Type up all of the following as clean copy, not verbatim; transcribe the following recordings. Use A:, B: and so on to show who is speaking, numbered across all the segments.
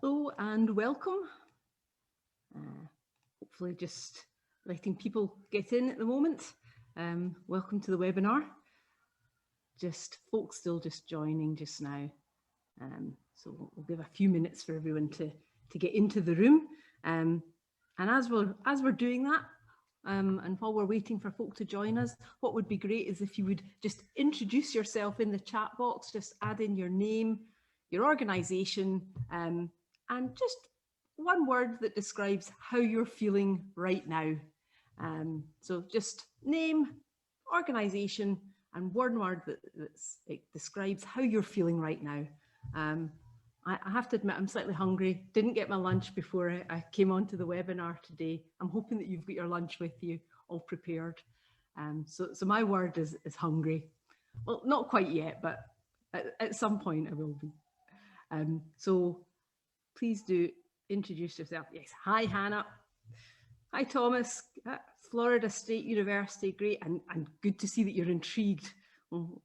A: Hello and welcome. Hopefully just letting people get in at the moment. Welcome to the webinar. Just folks still just joining just now. So we'll give a few minutes for everyone to get into the room. And as we're doing that, and while we're waiting for folk to join us, what would be great is if you would just introduce yourself in the chat box, just add in your name, your organisation, and just one word that describes how you're feeling right now. So just name, organisation, and one word that describes how you're feeling right now. I have to admit I'm slightly hungry. Didn't get my lunch before I came onto the webinar today. I'm hoping that you've got your lunch with you, all prepared. So my word is hungry. Well, not quite yet, but at some point I will be. So please do introduce yourself. Yes, hi Hannah. Hi Thomas, Florida State University, great, and good to see that you're intrigued. Well,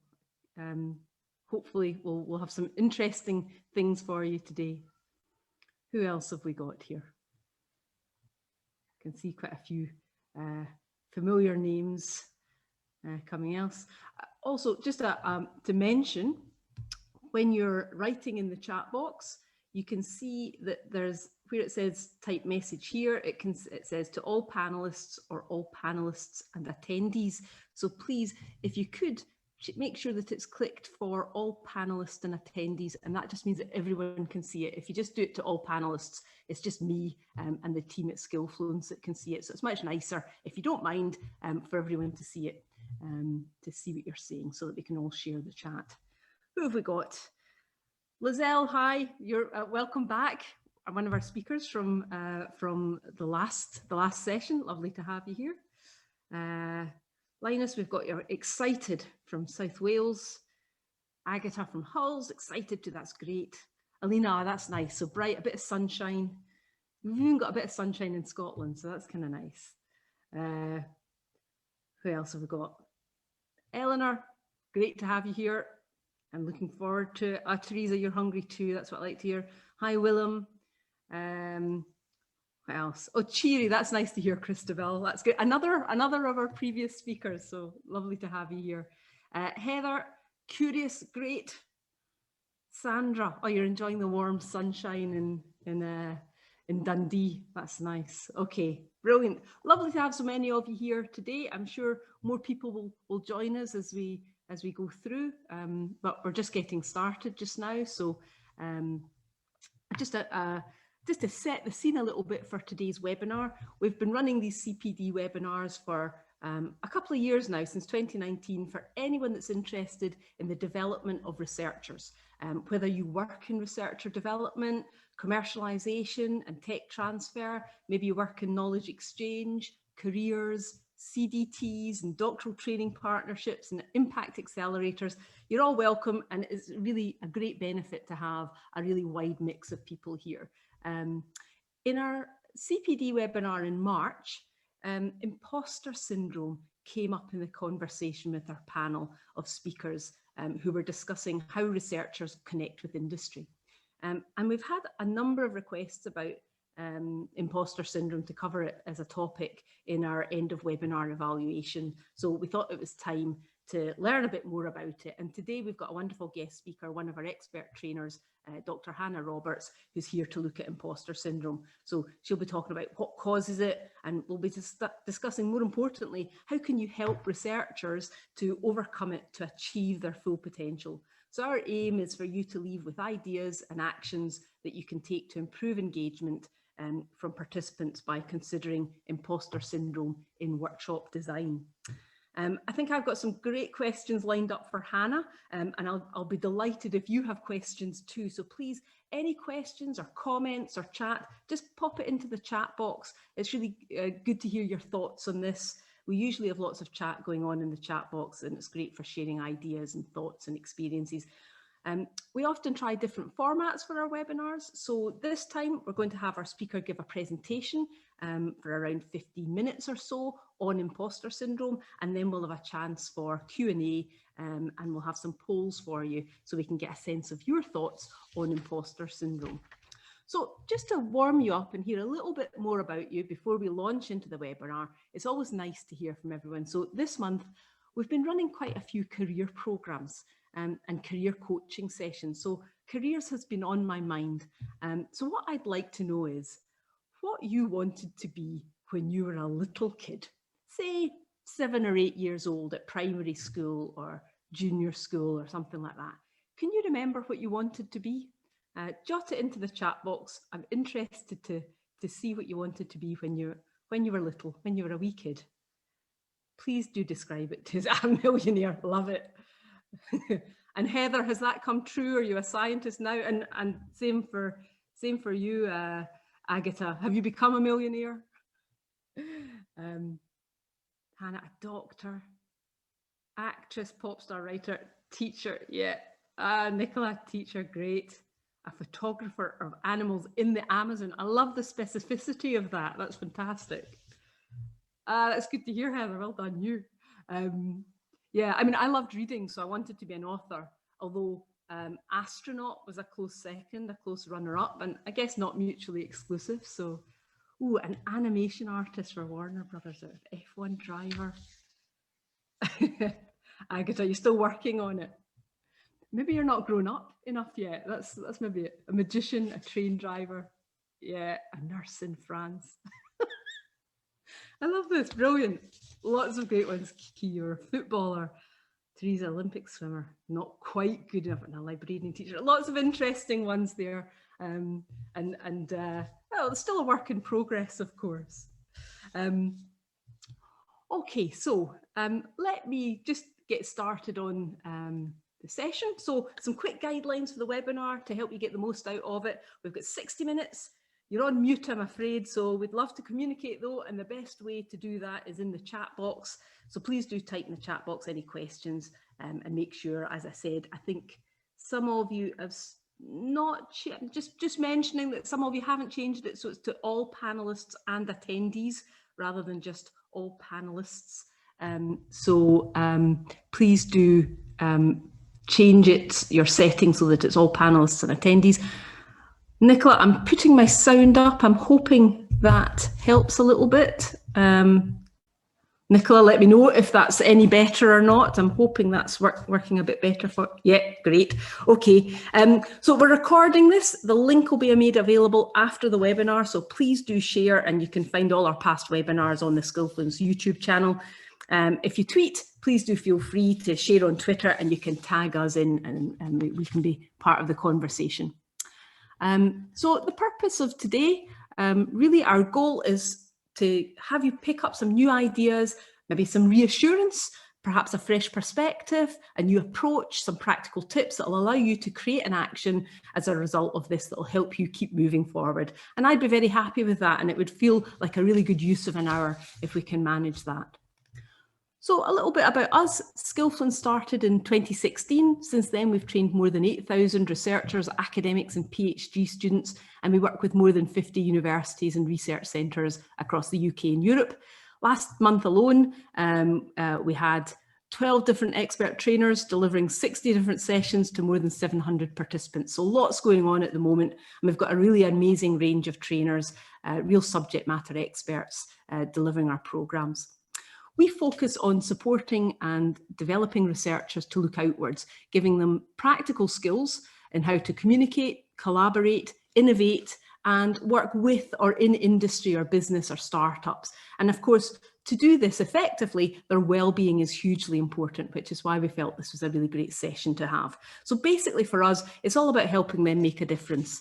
A: hopefully we'll have some interesting things for you today. Who else have we got here? I can see quite a few familiar names coming else. Also, just to mention, when you're writing in the chat box, you can see that there's where it says type message here, it says to all panelists or all panelists and attendees. So please, if you could, make sure that it's clicked for all panelists and attendees, and that just means that everyone can see it. If you just do it to all panelists, it's just me and the team at Skillfluence that can see it. So it's much nicer, if you don't mind, for everyone to see it, to see what you're saying, so that we can all share the chat. Who have we got? Lizelle, hi, you're welcome back. One of our speakers from the last session. Lovely to have you here. Linus, we've got your excited from South Wales. Agatha from Hulls, excited too, that's great. Alina, that's nice, so bright, a bit of sunshine. We've even got a bit of sunshine in Scotland, so that's kind of nice. Who else have we got? Eleanor, great to have you here. I'm looking forward to it. Teresa, you're hungry too, that's what I like to hear. Hi, Willem. What else? Oh, cheery, that's nice to hear, Christabel. That's good. Another of our previous speakers, so lovely to have you here. Heather, curious, great. Sandra, oh, you're enjoying the warm sunshine in Dundee. That's nice. Okay, brilliant. Lovely to have so many of you here today. I'm sure more people will join us as we go through, but we're just getting started just now. So just to set the scene a little bit for today's webinar, we've been running these CPD webinars for a couple of years now, since 2019, for anyone that's interested in the development of researchers, whether you work in research or development, commercialisation and tech transfer, maybe you work in knowledge exchange, careers, CDTs and doctoral training partnerships and impact accelerators. You're all welcome, and it's really a great benefit to have a really wide mix of people here. In our CPD webinar in March, imposter syndrome came up in the conversation with our panel of speakers who were discussing how researchers connect with industry. And we've had a number of requests about imposter syndrome to cover it as a topic in our end of webinar evaluation. So we thought it was time to learn a bit more about it. And today we've got a wonderful guest speaker, one of our expert trainers, Dr. Hannah Roberts, who's here to look at imposter syndrome. So she'll be talking about what causes it, and we'll be discussing, more importantly, how can you help researchers to overcome it to achieve their full potential. So our aim is for you to leave with ideas and actions that you can take to improve engagement from participants by considering imposter syndrome in workshop design. I think I've got some great questions lined up for Hannah, and I'll be delighted if you have questions too. So please, any questions or comments or chat, just pop it into the chat box. It's really good to hear your thoughts on this. We usually have lots of chat going on in the chat box, and it's great for sharing ideas and thoughts and experiences. We often try different formats for our webinars. So this time we're going to have our speaker give a presentation for around 15 minutes or so on imposter syndrome, and then we'll have a chance for Q&A, and we'll have some polls for you so we can get a sense of your thoughts on imposter syndrome. So just to warm you up and hear a little bit more about you before we launch into the webinar, it's always nice to hear from everyone. So this month, we've been running quite a few career programs and career coaching sessions. So careers has been on my mind. So what I'd like to know is what you wanted to be when you were a little kid, say 7 or 8 years old at primary school or junior school or something like that. Can you remember what you wanted to be? Jot it into the chat box. I'm interested to see what you wanted to be when you were little, when you were a wee kid. Please do describe it to a millionaire. Love it. And Heather, has that come true? Are you a scientist now? And same for you, Agatha. Have you become a millionaire? Hannah, a doctor, actress, pop star, writer, teacher. Yeah. Nicola, teacher, great. A photographer of animals in the Amazon. I love the specificity of that. That's fantastic. That's good to hear, Heather. Well done, you. Yeah, I mean, I loved reading, so I wanted to be an author, although astronaut was a close second, a close runner-up, and I guess not mutually exclusive. So, ooh, an animation artist for Warner Brothers, F1 driver. Agatha, you're still working on it. Maybe you're not grown up enough yet. That's maybe it. A magician, a train driver. Yeah, a nurse in France. I love this, brilliant. Lots of great ones. Kiki, you're a footballer. Teresa, Olympic swimmer. Not quite good enough, and a librarian teacher. Lots of interesting ones there. Well, it's still a work in progress, of course. Okay, so let me just get started on the session. So some quick guidelines for the webinar to help you get the most out of it. We've got 60 minutes. You're on mute, I'm afraid, so we'd love to communicate though, and the best way to do that is in the chat box. So please do type in the chat box any questions and make sure, as I said, I think some of you have not, just mentioning that some of you haven't changed it, so it's to all panelists and attendees rather than just all panelists. Please do change it, your settings, so that it's all panelists and attendees. Nicola, I'm putting my sound up. I'm hoping that helps a little bit. Nicola, let me know if that's any better or not. I'm hoping that's working a bit better for, yeah, great. Okay, so we're recording this. The link will be made available after the webinar, so please do share, and you can find all our past webinars on the Skillfluence YouTube channel. If you tweet, please do feel free to share on Twitter, and you can tag us in, and we can be part of the conversation. So the purpose of today, really our goal is to have you pick up some new ideas, maybe some reassurance, perhaps a fresh perspective, a new approach, some practical tips that will allow you to create an action as a result of this that will help you keep moving forward. And I'd be very happy with that, and it would feel like a really good use of an hour if we can manage that. So a little bit about us. Skillfluence started in 2016. Since then, we've trained more than 8,000 researchers, academics and PhD students, and we work with more than 50 universities and research centres across the UK and Europe. Last month alone, we had 12 different expert trainers delivering 60 different sessions to more than 700 participants. So lots going on at the moment, and we've got a really amazing range of trainers, real subject matter experts delivering our programmes. We focus on supporting and developing researchers to look outwards, giving them practical skills in how to communicate, collaborate, innovate, and work with or in industry or business or startups. And of course, to do this effectively, their well-being is hugely important, which is why we felt this was a really great session to have. So basically for us, it's all about helping them make a difference.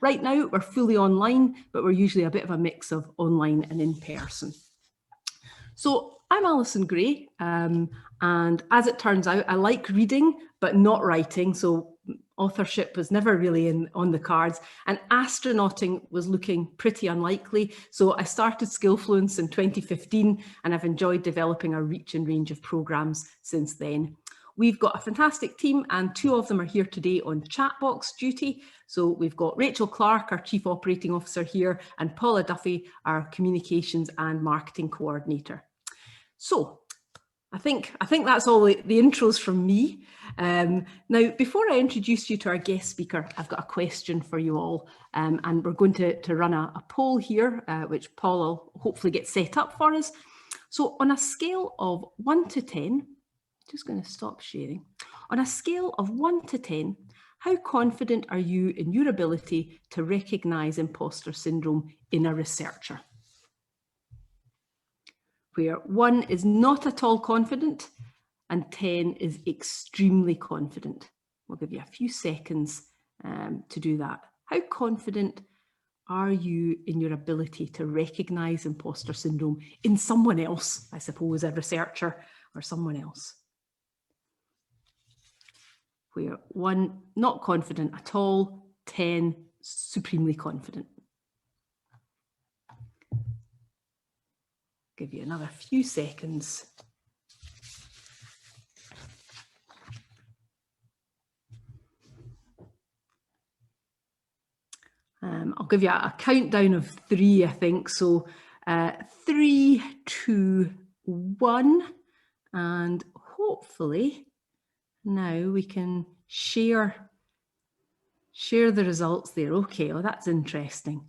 A: Right now, we're fully online, but we're usually a bit of a mix of online and in person. So I'm Alison Gray, and as it turns out, I like reading, but not writing. So authorship was never really on the cards, and astronauting was looking pretty unlikely. So I started Skillfluence in 2015, and I've enjoyed developing our reach and range of programs since then. We've got a fantastic team, and 2 of them are here today on chat box duty. So we've got Rachel Clark, our Chief Operating Officer here, and Paula Duffy, our Communications and Marketing Coordinator. So I think that's all the intros from me. Now, before I introduce you to our guest speaker, I've got a question for you all, and we're going to run a poll here, which Paul will hopefully get set up for us. So on a scale of 1 to 10, just going to stop sharing. On a scale of 1 to 10, how confident are you in your ability to recognise imposter syndrome in a researcher? Where 1 is not at all confident and 10 is extremely confident. We'll give you a few seconds to do that. How confident are you in your ability to recognise imposter syndrome in someone else, I suppose, a researcher or someone else? Where 1, not confident at all, 10, supremely confident. Give you another few seconds. I'll give you a countdown of 3, I think. So 3, 2, 1, and hopefully now we can share the results there. Okay, oh, that's interesting.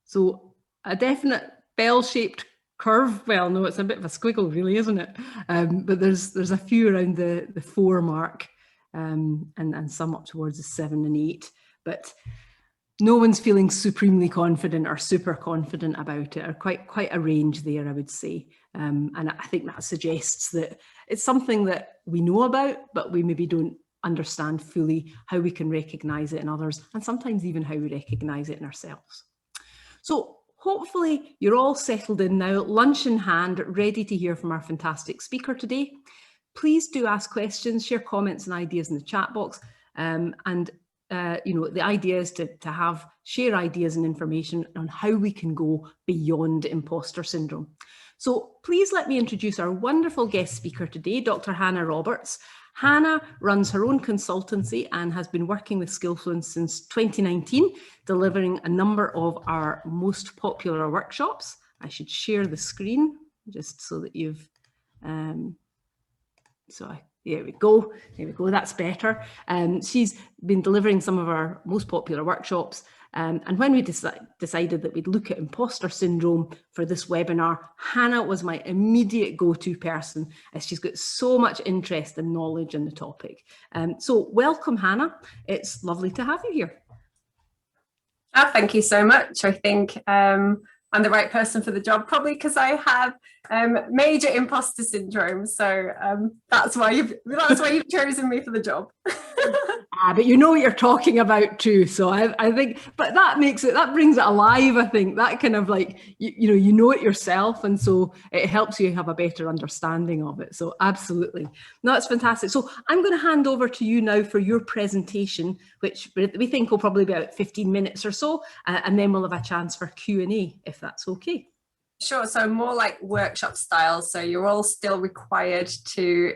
A: So a definite bell-shaped curve. Well, no, it's a bit of a squiggle, really, isn't it? But there's a few around the 4 mark, and some up towards the 7 and 8. But no one's feeling supremely confident or super confident about it, or quite a range there, I would say. And I think that suggests that it's something that we know about, but we maybe don't understand fully how we can recognise it in others, and sometimes even how we recognise it in ourselves. So hopefully you're all settled in now, lunch in hand, ready to hear from our fantastic speaker today. Please do ask questions, share comments and ideas in the chat box, you know, the idea is to share ideas and information on how we can go beyond imposter syndrome. So please let me introduce our wonderful guest speaker today, Dr. Hannah Roberts. Hannah runs her own consultancy and has been working with Skillfluence since 2019, delivering a number of our most popular workshops. I should share the screen just so that you've, there we go, that's better. She's been delivering some of our most popular workshops. And when we decided that we'd look at imposter syndrome for this webinar, Hannah was my immediate go-to person, as she's got so much interest and knowledge in the topic. So welcome, Hannah. It's lovely to have you here.
B: Oh, thank you so much. I think I'm the right person for the job, probably because I have major imposter syndrome. So that's why you've chosen me for the job.
A: But you know what you're talking about too. So I think, but that brings it alive. I think that kind of like, you know it yourself. And so it helps you have a better understanding of it. So absolutely. No, it's fantastic. So I'm going to hand over to you now for your presentation, which we think will probably be about 15 minutes or so. And then we'll have a chance for Q&A, if that's okay.
B: Sure. So more like workshop style. So you're all still required to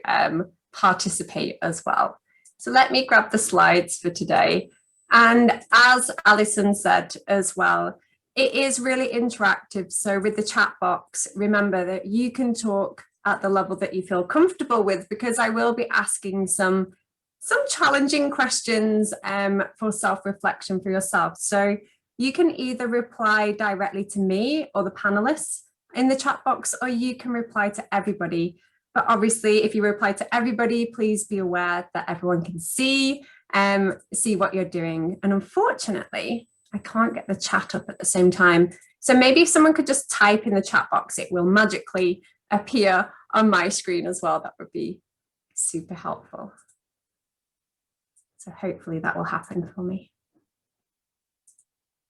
B: participate as well. So let me grab the slides for today. And as Alison said as well, it is really interactive. So with the chat box, remember that you can talk at the level that you feel comfortable with, because I will be asking some challenging questions for self-reflection for yourself. So you can either reply directly to me or the panelists in the chat box, or you can reply to everybody. But obviously, if you reply to everybody, please be aware that everyone can see what you're doing. And unfortunately, I can't get the chat up at the same time. So maybe if someone could just type in the chat box, it will magically appear on my screen as well. That would be super helpful. So hopefully that will happen for me.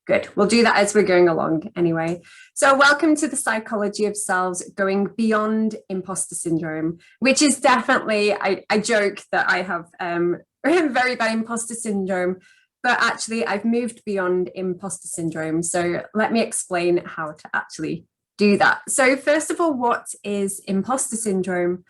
B: Good. We'll do that as we're going along anyway. So welcome to the Psychology of Selves, going beyond imposter syndrome, which is definitely, I joke that I have very bad imposter syndrome, but actually I've moved beyond imposter syndrome. So let me explain how to actually do that. So first of all, what is imposter syndrome?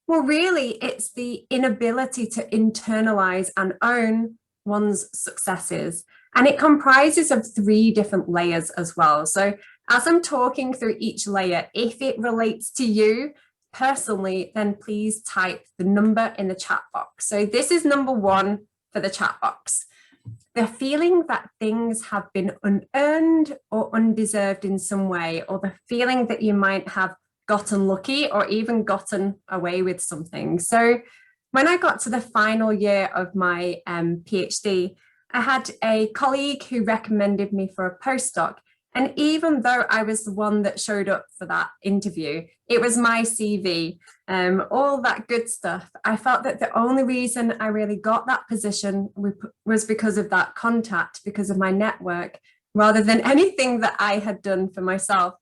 B: Well, really, it's the inability to internalize and own one's successes. And it comprises of 3 different layers as well. So as I'm talking through each layer, if it relates to you personally, then please type the number in the chat box. So this is number 1 for the chat box. The feeling that things have been unearned or undeserved in some way, or the feeling that you might have gotten lucky or even gotten away with something. So when I got to the final year of my PhD, I had a colleague who recommended me for a postdoc. And even though I was the one that showed up for that interview, it was my CV, all that good stuff. I felt that the only reason I really got that position was because of that contact, because of my network, rather than anything that I had done for myself.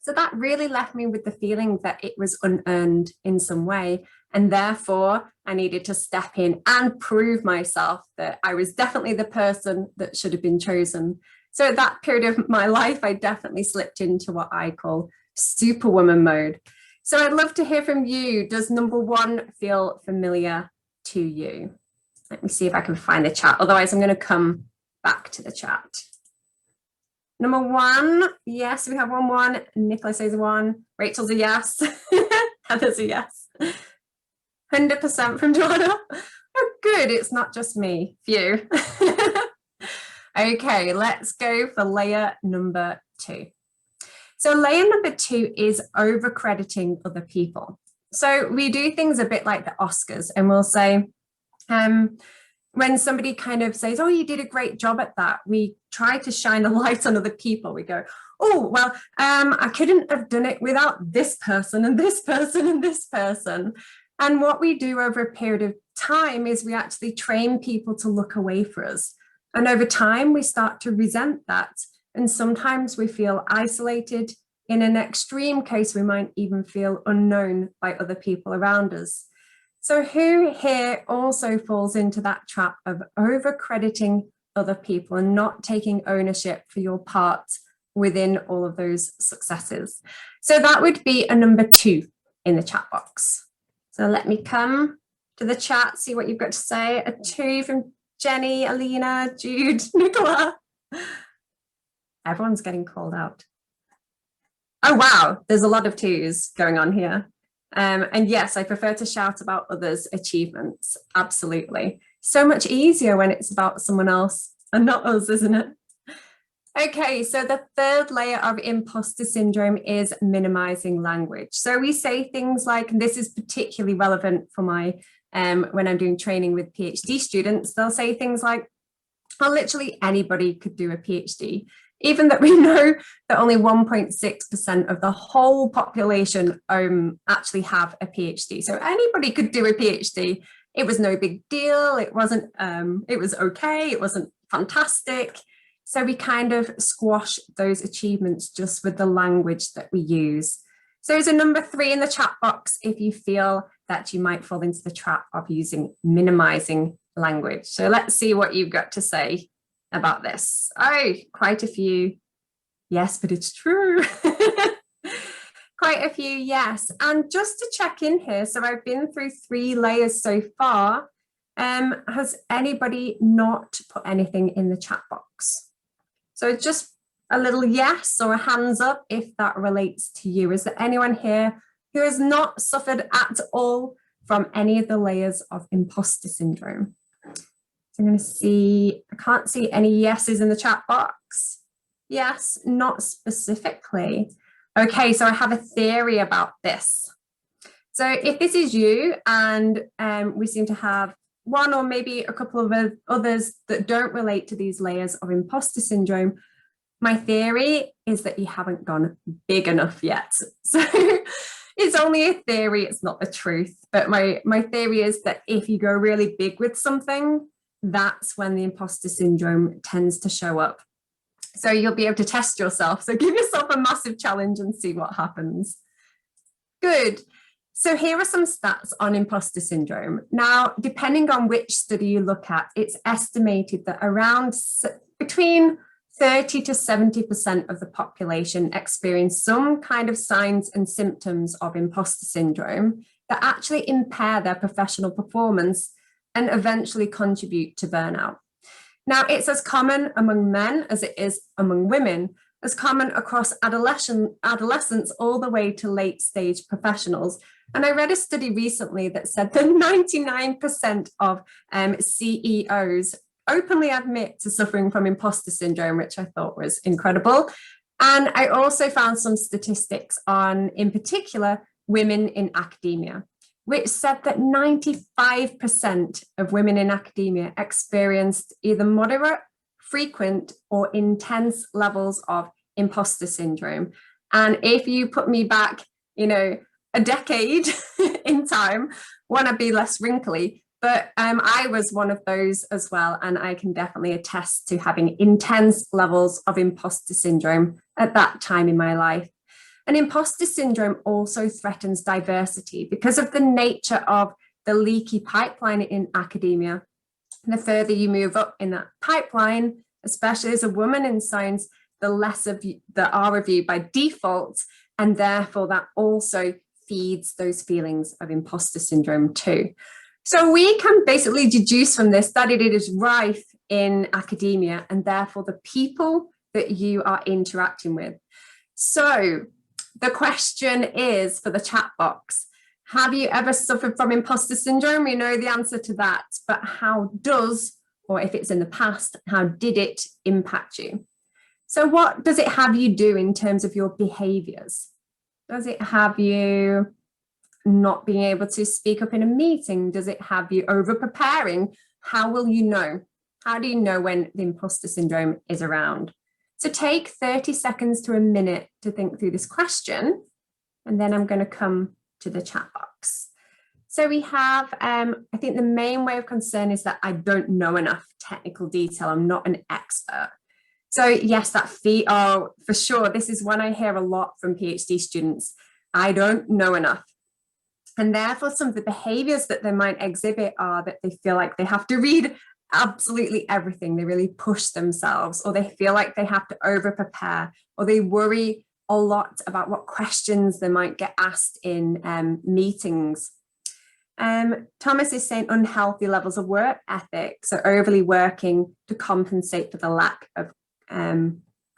B: So that really left me with the feeling that it was unearned in some way. And therefore, I needed to step in and prove myself that I was definitely the person that should have been chosen. So at that period of my life, I definitely slipped into what I call superwoman mode. So I'd love to hear from you. Does number 1 feel familiar to you? Let me see if I can find the chat. Otherwise, I'm going to come back to the chat. Number 1, yes, we have 1. Nicola says 1. Rachel's a yes. Heather's a yes. 100% from Joanna. Oh, good. It's not just me. Phew. Okay, let's go for layer number 2. So layer number 2 is over-crediting other people. So we do things a bit like the Oscars, and we'll say, when somebody kind of says, oh, you did a great job at that, we try to shine a light on other people. We go, oh, well, I couldn't have done it without this person and this person and this person. And what we do over a period of time is we actually train people to look away for us. And over time, we start to resent that. And sometimes we feel isolated. In an extreme case, we might even feel unknown by other people around us. So who here also falls into that trap of over-crediting other people and not taking ownership for your part within all of those successes? So that would be a number 2 in the chat box. So let me come to the chat, see what you've got to say. A 2 from Jenny, Alina, Jude, Nicola. Everyone's getting called out. Oh, wow. There's a lot of 2s going on here. And yes, I prefer to shout about others' achievements. Absolutely. So much easier when it's about someone else and not us, isn't it? Okay, so the 3rd layer of imposter syndrome is minimizing language. So we say things like, and this is particularly relevant for my when I'm doing training with PhD students, they'll say things like, oh, literally anybody could do a PhD, even that we know that only 1.6% of the whole population actually have a PhD. So anybody could do a PhD. It was no big deal. It wasn't, it was okay. It wasn't fantastic. So we kind of squash those achievements just with the language that we use. So there's a number 3 in the chat box if you feel that you might fall into the trap of using minimizing language. So let's see what you've got to say about this. Oh, quite a few. Yes, but it's true. Quite a few, yes. And just to check in here, so I've been through 3 layers so far. Has anybody not put anything in the chat box? So just a little yes or a hands up if that relates to you. Is there anyone here who has not suffered at all from any of the layers of imposter syndrome? So I'm going to see, I can't see any yeses in the chat box. Yes, not specifically. Okay, so I have a theory about this. So if this is you and we seem to have 1 or maybe a couple of others that don't relate to these layers of imposter syndrome, my theory is that you haven't gone big enough yet. So it's only a theory, it's not the truth. But my theory is that if you go really big with something, that's when the imposter syndrome tends to show up. So you'll be able to test yourself. So give yourself a massive challenge and see what happens. Good. So here are some stats on imposter syndrome. Now, depending on which study you look at, it's estimated that around between 30 to 70% of the population experience some kind of signs and symptoms of imposter syndrome that actually impair their professional performance and eventually contribute to burnout. Now, it's as common among men as it is among women, as common across adolescents all the way to late stage professionals. And I read a study recently that said that 99% of CEOs openly admit to suffering from imposter syndrome, which I thought was incredible. And I also found some statistics on, in particular, women in academia, which said that 95% of women in academia experienced either moderate, frequent, or intense levels of imposter syndrome. And if you put me back, a decade in time, want to be less wrinkly, but I was one of those as well. And I can definitely attest to having intense levels of imposter syndrome at that time in my life. And imposter syndrome also threatens diversity because of the nature of the leaky pipeline in academia. And the further you move up in that pipeline, especially as a woman in science, the less of you that are of you by default, and therefore that also feeds those feelings of imposter syndrome too. So we can basically deduce from this that it is rife in academia and therefore the people that you are interacting with. So the question is for the chat box, have you ever suffered from imposter syndrome? We know the answer to that, but how does, or if it's in the past, how did it impact you? So what does it have you do in terms of your behaviors? Does it have you not being able to speak up in a meeting? Does it have you over preparing? How will you know? How do you know when the imposter syndrome is around? So take 30 seconds to a minute to think through this question, and then I'm going to come to the chat box. So we have, I think the main way of concern is that I don't know enough technical detail. I'm not an expert. So yes, that for sure. This is one I hear a lot from PhD students. I don't know enough. And therefore some of the behaviors that they might exhibit are that they feel like they have to read absolutely everything. They really push themselves, or they feel like they have to over prepare, or they worry a lot about what questions they might get asked in meetings. Thomas is saying unhealthy levels of work ethic, so overly working to compensate for the lack of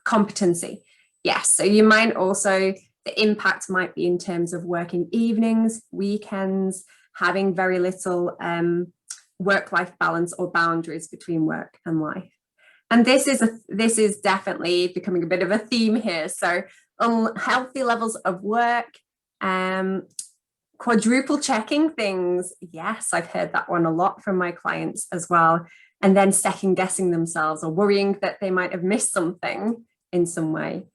B: competency. Yes, so you might also, the impact might be in terms of working evenings, weekends, having very little work-life balance or boundaries between work and life. And this is definitely becoming a bit of a theme here. So unhealthy levels of work, quadruple checking things. Yes, I've heard that one a lot from my clients as well. And then second guessing themselves or worrying that they might have missed something in some way.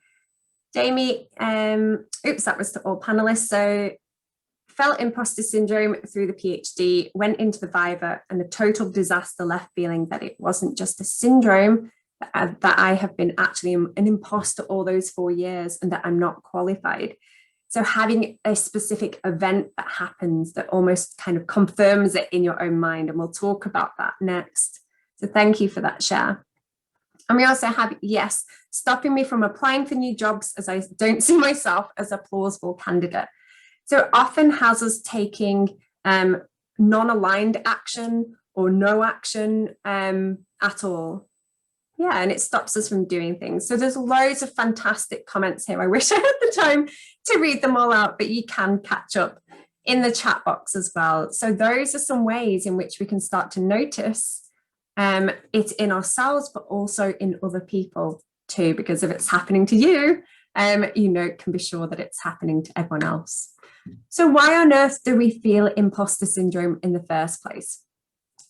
B: Jamie, oops, that was to all panelists. So felt imposter syndrome through the PhD, went into the Viva, and the total disaster left feeling that it wasn't just a syndrome, that I have been actually an imposter all those 4 years and that I'm not qualified. So having a specific event that happens that almost kind of confirms it in your own mind, and we'll talk about that next. So thank you for that share. And we also have, yes, stopping me from applying for new jobs as I don't see myself as a plausible candidate. So it often has us taking non-aligned action or no action at all. Yeah, and it stops us from doing things. So there's loads of fantastic comments here. I wish I had the time to read them all out, but you can catch up in the chat box as well. So those are some ways in which we can start to notice it in ourselves, but also in other people too, because if it's happening to you, can be sure that it's happening to everyone else. So why on earth do we feel imposter syndrome in the first place?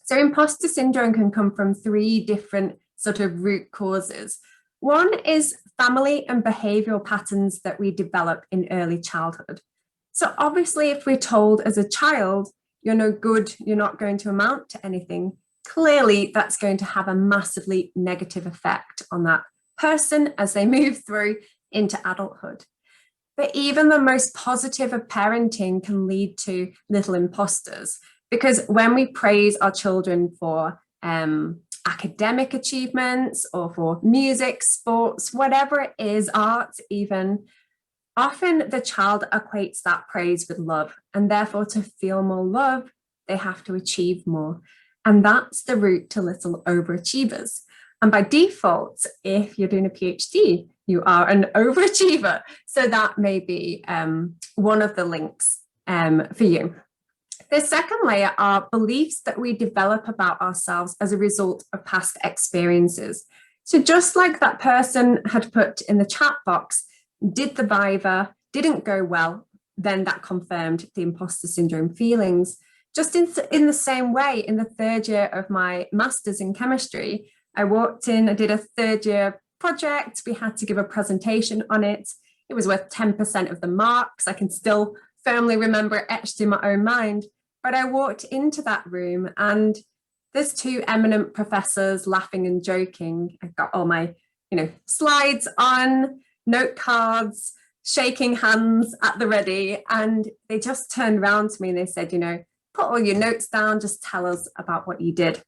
B: So imposter syndrome can come from 3 different sort of root causes. One is family and behavioral patterns that we develop in early childhood. So obviously, if we're told as a child, you're no good, you're not going to amount to anything, clearly that's going to have a massively negative effect on that person as they move through into adulthood. But even the most positive of parenting can lead to little imposters, because when we praise our children for academic achievements or for music, sports, whatever it is, art even, often the child equates that praise with love, and therefore to feel more love, they have to achieve more. And that's the route to little overachievers. And by default, if you're doing a PhD, you are an overachiever. So that may be one of the links for you. The second layer are beliefs that we develop about ourselves as a result of past experiences. So just like that person had put in the chat box, did the Viva, didn't go well, then that confirmed the imposter syndrome feelings. Just in the same way, in the third year of my master's in chemistry, I walked in, I did a third year project. We had to give a presentation on it. It was worth 10% of the marks. I can still firmly remember it etched in my own mind. But I walked into that room and there's two eminent professors laughing and joking. I've got all my, slides on, note cards, shaking hands at the ready. And they just turned around to me and they said, put all your notes down, just tell us about what you did.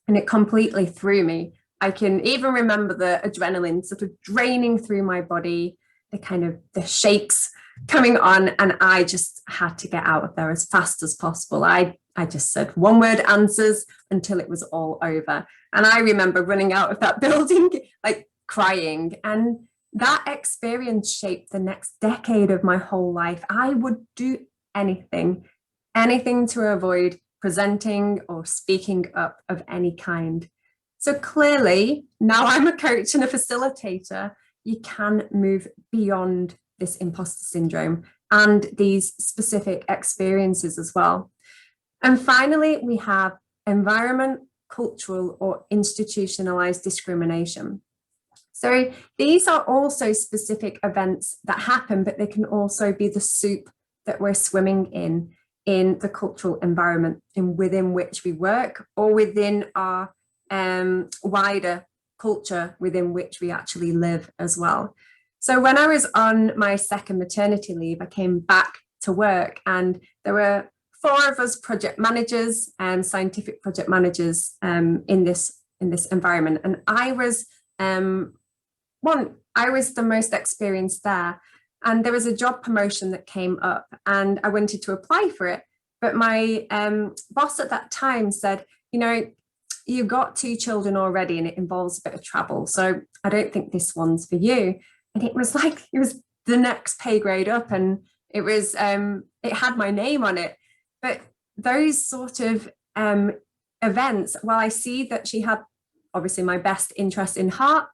B: And it completely threw me. I can even remember the adrenaline sort of draining through my body, the shakes coming on, and I just had to get out of there as fast as possible. I just said one word answers until it was all over. And I remember running out of that building, like crying. And that experience shaped the next decade of my whole life. I would do anything to avoid presenting or speaking up of any kind. So clearly, now I'm a coach and a facilitator, you can move beyond this imposter syndrome and these specific experiences as well. And finally, we have environment, cultural, or institutionalized discrimination. So these are also specific events that happen, but they can also be the soup that we're swimming in the cultural environment within which we work, or within our wider culture within which we actually live as well. So when I was on my second maternity leave, I came back to work and there were 4 of us project managers and scientific project managers in this environment. And I was the most experienced there. And there was a job promotion that came up and I wanted to apply for it. But my boss at that time said, you've got 2 children already and it involves a bit of travel. So I don't think this one's for you. And it was the next pay grade up, and it was, it had my name on it. But those sort of events, while I see that she had obviously my best interest in heart,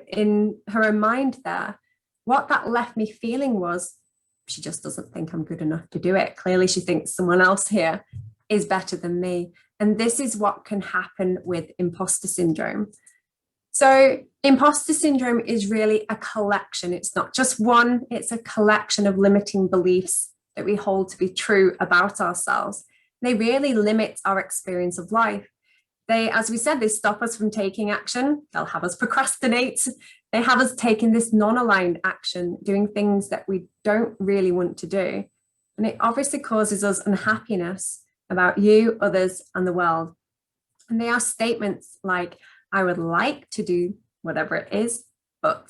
B: in her own mind there, what that left me feeling was, she just doesn't think I'm good enough to do it. Clearly she thinks someone else here is better than me. And this is what can happen with imposter syndrome. So imposter syndrome is really a collection. It's not just one, it's a collection of limiting beliefs that we hold to be true about ourselves. They really limit our experience of life. They, as we said, they stop us from taking action. They'll have us procrastinate. They have us taking this non-aligned action, doing things that we don't really want to do. And it obviously causes us unhappiness about you, others, and the world. And they are statements like, I would like to do whatever it is, but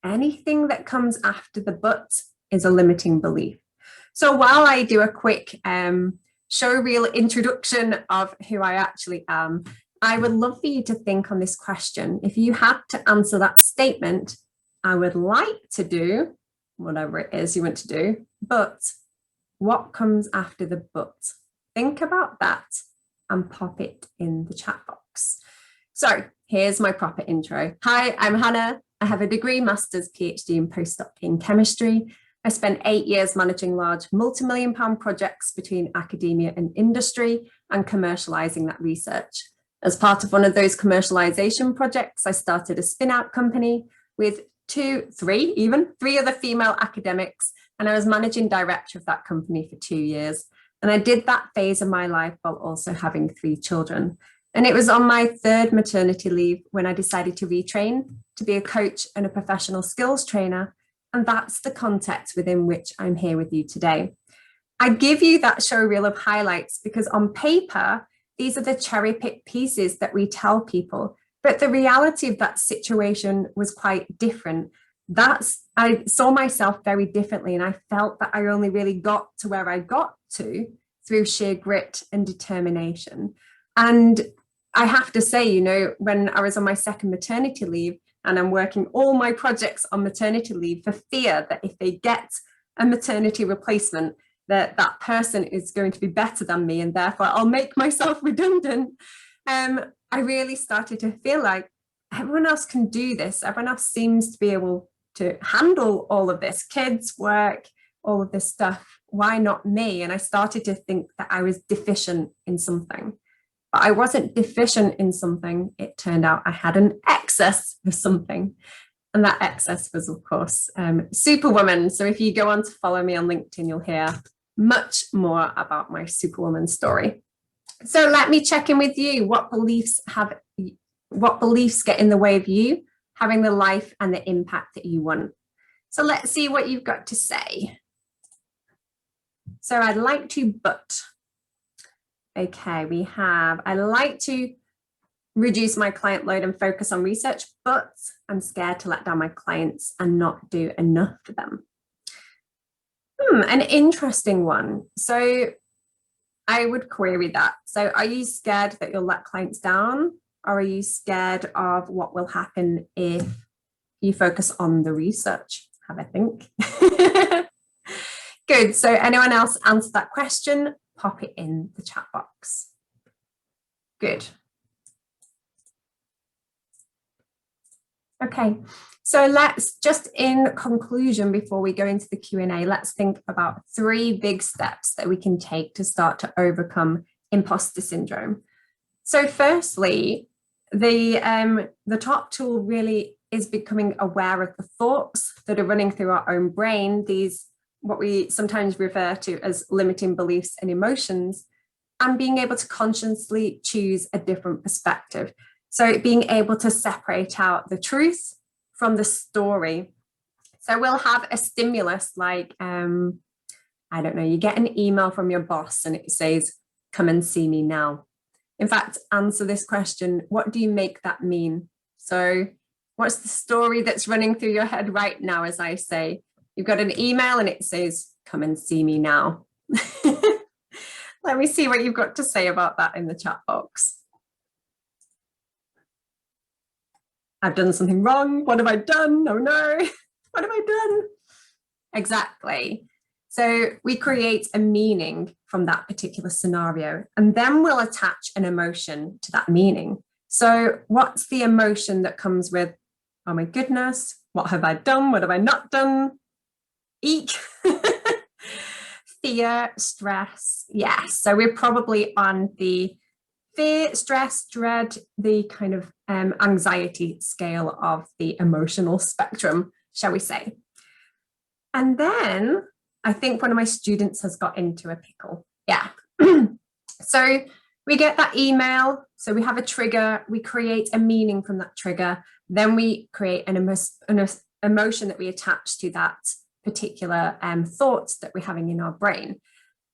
B: anything that comes after the but is a limiting belief. So while I do a quick showreel introduction of who I actually am, I would love for you to think on this question. If you had to answer that statement, I would like to do whatever it is you want to do, but what comes after the but? Think about that and pop it in the chat box. So here's my proper intro. Hi, I'm Hannah. I have a degree, master's, PhD and postdoc in chemistry. I spent 8 years managing large multi-million-pound projects between academia and industry and commercializing that research. As part of one of those commercialization projects, I started a spin-out company with three other female academics, and I was managing director of that company for 2 years. And I did that phase of my life while also having 3 children. And it was on my 3rd maternity leave when I decided to retrain to be a coach and a professional skills trainer. And that's the context within which I'm here with you today. I give you that showreel of highlights because on paper, these are the cherry-picked pieces that we tell people. But the reality of that situation was quite different. I saw myself very differently, and I felt that I only really got to where I got to through sheer grit and determination. And I have to say, when I was on my 2nd maternity leave, and I'm working all my projects on maternity leave for fear that if they get a maternity replacement, that that person is going to be better than me and therefore I'll make myself redundant. I really started to feel like everyone else can do this. Everyone else seems to be able to handle all of this, kids, work, all of this stuff. Why not me? And I started to think that I was deficient in something. But I wasn't deficient in something. It turned out I had an excess of something. And that excess was, of course, Superwoman. So if you go on to follow me on LinkedIn, you'll hear much more about my Superwoman story. So let me check in with you. What beliefs get in the way of you having the life and the impact that you want? So let's see what you've got to say. So I'd like to, but. Okay, we have, I like to reduce my client load and focus on research, but I'm scared to let down my clients and not do enough for them. An interesting one. So I would query that. So are you scared that you'll let clients down? Or are you scared of what will happen if you focus on the research? Have a think. Good. So anyone else answer that question? Pop it in the chat box. Good. Okay, so let's just in conclusion, before we go into the Q&A, let's think about 3 big steps that we can take to start to overcome imposter syndrome. So firstly, the top tool really is becoming aware of the thoughts that are running through our own brain, these what we sometimes refer to as limiting beliefs and emotions, and being able to consciously choose a different perspective. So being able to separate out the truth from the story. So we'll have a stimulus like, I don't know, you get an email from your boss and it says, come and see me now. In fact, answer this question, what do you make that mean? So what's the story that's running through your head right now as I say, you've got an email and it says, come and see me now. Let me see what you've got to say about that in the chat box. I've done something wrong. What have I done? Oh no, what have I done? Exactly. So we create a meaning from that particular scenario, and then we'll attach an emotion to that meaning. So what's the emotion that comes with, oh my goodness, what have I done? What have I not done? Eek. Fear, stress. Yes. So we're probably on the fear, stress, dread, the kind of anxiety scale of the emotional spectrum, shall we say. And then I think one of my students has got into a pickle. Yeah. So we get that email. So we have a trigger. We create a meaning from that trigger. Then we create an emotion that we attach to that particular thoughts that we're having in our brain.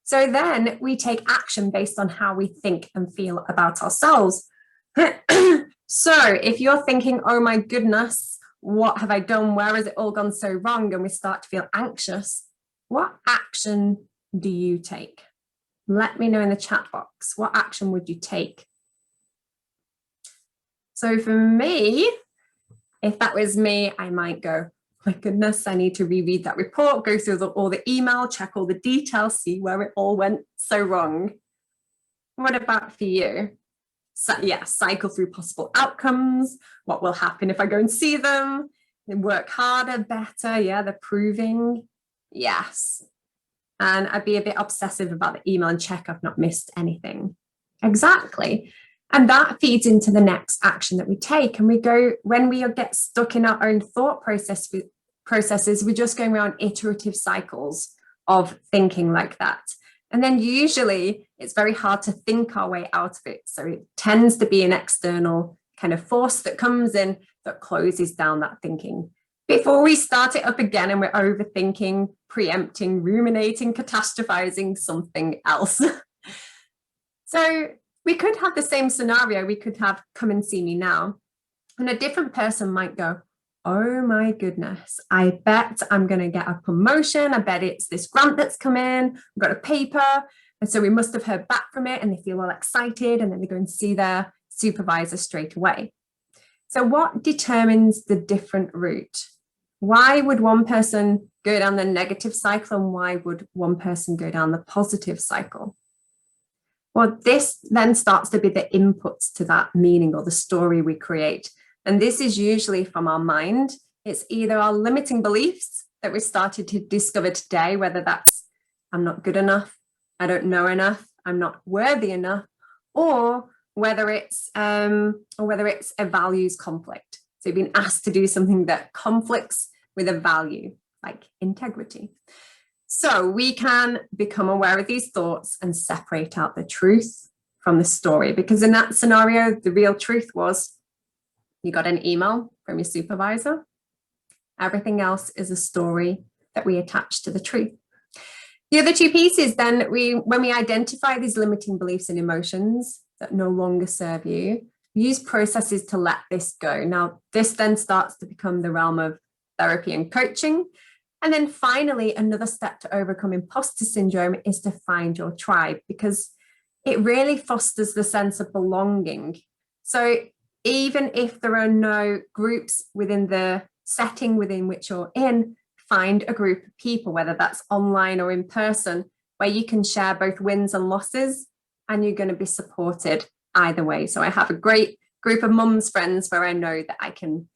B: So then we take action based on how we think and feel about ourselves. So if you're thinking, oh my goodness, what have I done? Where has it all gone so wrong? And we start to feel anxious. What action do you take? Let me know in the chat box. What action would you take? So for me, if that was me, I might go, my goodness, I need to reread that report, go through all the email, check all the details, see where it all went so wrong. What about for you? So, yeah, cycle through possible outcomes. What will happen if I go and see them? Then work harder, better. Yeah, they're proving. Yes. And I'd be a bit obsessive about the email and check I've not missed anything. Exactly. And that feeds into the next action that we take. And we go, when we get stuck in our own thought processes, we're just going around iterative cycles of thinking like that. And then usually it's very hard to think our way out of it. So it tends to be an external kind of force that comes in that closes down that thinking. Before we start it up again and we're overthinking, preempting, ruminating, catastrophizing something else. So we could have the same scenario. We could have come and see me now. And a different person might go, oh my goodness, I bet I'm going to get a promotion. I bet it's this grant that's come in. I've got a paper. And so we must have heard back from it and they feel all excited and then they go and see their supervisor straight away. So what determines the different route? Why would one person go down the negative cycle and why would one person go down the positive cycle? Well, this then starts to be the inputs to that meaning or the story we create. And this is usually from our mind. It's either our limiting beliefs that we started to discover today, whether that's I'm not good enough, I don't know enough, I'm not worthy enough, or whether it's a values conflict. So you've been asked to do something that conflicts with a value, like integrity. So we can become aware of these thoughts and separate out the truth from the story, because in that scenario, the real truth was you got an email from your supervisor. Everything else is a story that we attach to the truth. The other two pieces then, when we identify these limiting beliefs and emotions that no longer serve you, use processes to let this go. Now, this then starts to become the realm of therapy and coaching. And then finally, another step to overcome imposter syndrome is to find your tribe, because it really fosters the sense of belonging. So even if there are no groups within the setting within which you're in, find a group of people, whether that's online or in person, where you can share both wins and losses, and you're going to be supported either way. So I have a great group of mums friends where I know that I can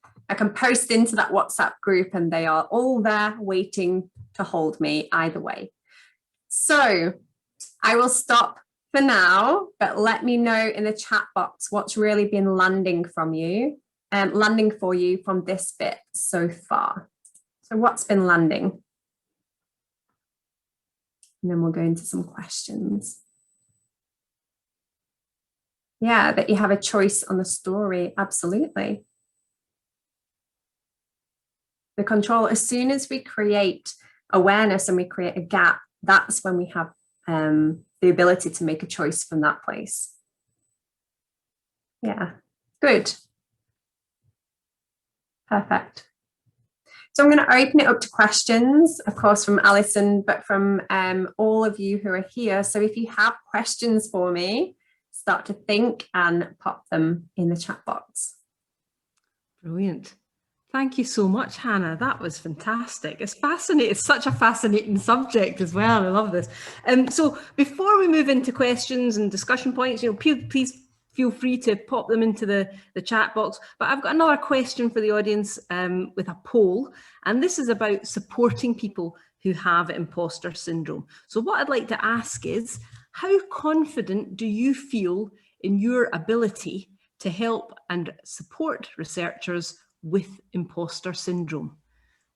B: post into that WhatsApp group and they are all there waiting to hold me either way. So I will stop for now, but let me know in the chat box what's really been landing for you from this bit so far. So what's been landing? And then we'll go into some questions. Yeah, that you have a choice on the story. Absolutely. The control, as soon as we create awareness and we create a gap, that's when we have the ability to make a choice from that place. Yeah, good. Perfect. So I'm going to open it up to questions, of course, from Alison, but from all of you who are here. So if you have questions for me, start to think and pop them in the chat box.
A: Brilliant. Thank you so much, Hannah. That was fantastic. It's fascinating. It's such a fascinating subject as well. I love this. So before we move into questions and discussion points, please feel free to pop them into the chat box. But I've got another question for the audience with a poll, and this is about supporting people who have imposter syndrome. So what I'd like to ask is, how confident do you feel in your ability to help and support researchers with imposter syndrome?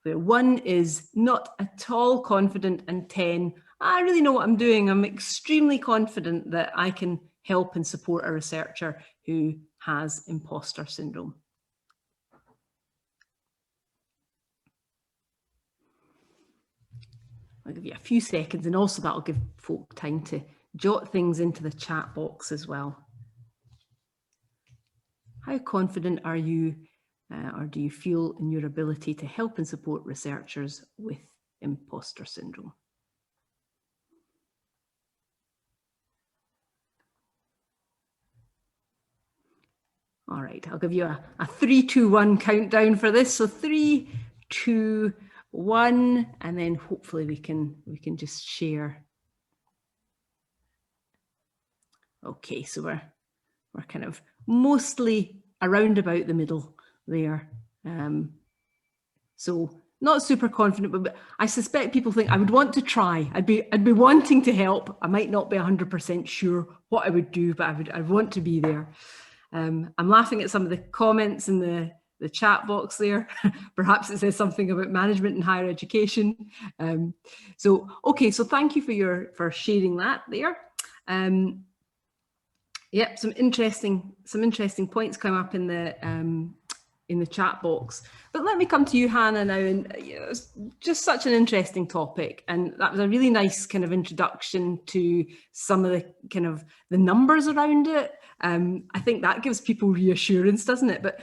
A: Where 1 is not at all confident and 10, I really know what I'm doing. I'm extremely confident that I can help and support a researcher who has imposter syndrome. I'll give you a few seconds, and also that'll give folk time to jot things into the chat box as well. How confident are you or do you feel in your ability to help and support researchers with imposter syndrome? All right, I'll give you a 3, 2, 1 countdown for this. So 3, 2, 1, and then hopefully we can just share. Okay, so we're kind of mostly around about the middle there. So not super confident, but I suspect people think I would want to try. I'd be wanting to help. I might not be 100% sure what I would do, but I'd want to be there. I'm laughing at some of the comments in the chat box there. Perhaps it says something about management and higher education. So thank you for sharing that there. Yep, some interesting points come up in the chat box. But let me come to you, Hannah, now. And it's just such an interesting topic, and that was a really nice kind of introduction to some of the kind of the numbers around it. I think that gives people reassurance, doesn't it? But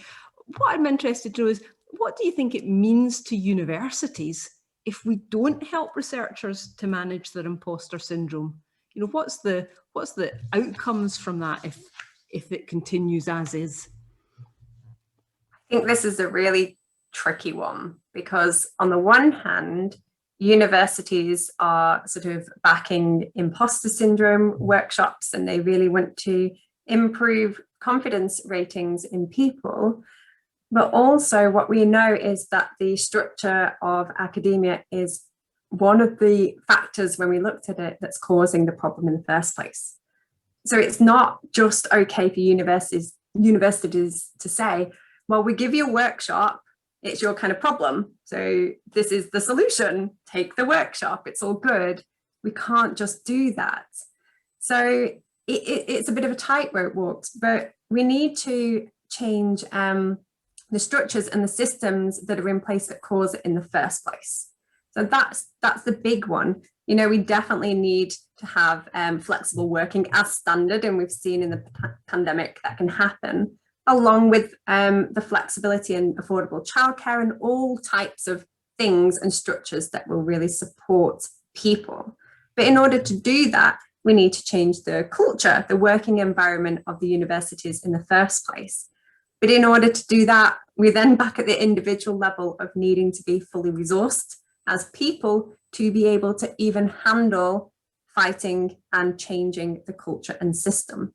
A: what I'm interested to know is, what do you think it means to universities if we don't help researchers to manage their imposter syndrome? What's the outcomes from that if it continues as is?
B: I think this is a really tricky one, because on the one hand, universities are sort of backing imposter syndrome workshops, and they really want to improve confidence ratings in people. But also what we know is that the structure of academia is one of the factors, when we looked at it, that's causing the problem in the first place. So it's not just okay for universities to say, well, we give you a workshop, it's your kind of problem, so this is the solution, take the workshop, it's all good. We can't just do that. So it's a bit of a tightrope walk, but we need to change the structures and the systems that are in place that cause it in the first place. So that's the big one. You know, we definitely need to have flexible working as standard, and we've seen in the pandemic that can happen, along with the flexibility and affordable childcare and all types of things and structures that will really support people. But in order to do that, we need to change the culture, the working environment of the universities in the first place. But in order to do that, we're then back at the individual level of needing to be fully resourced as people to be able to even handle fighting and changing the culture and system.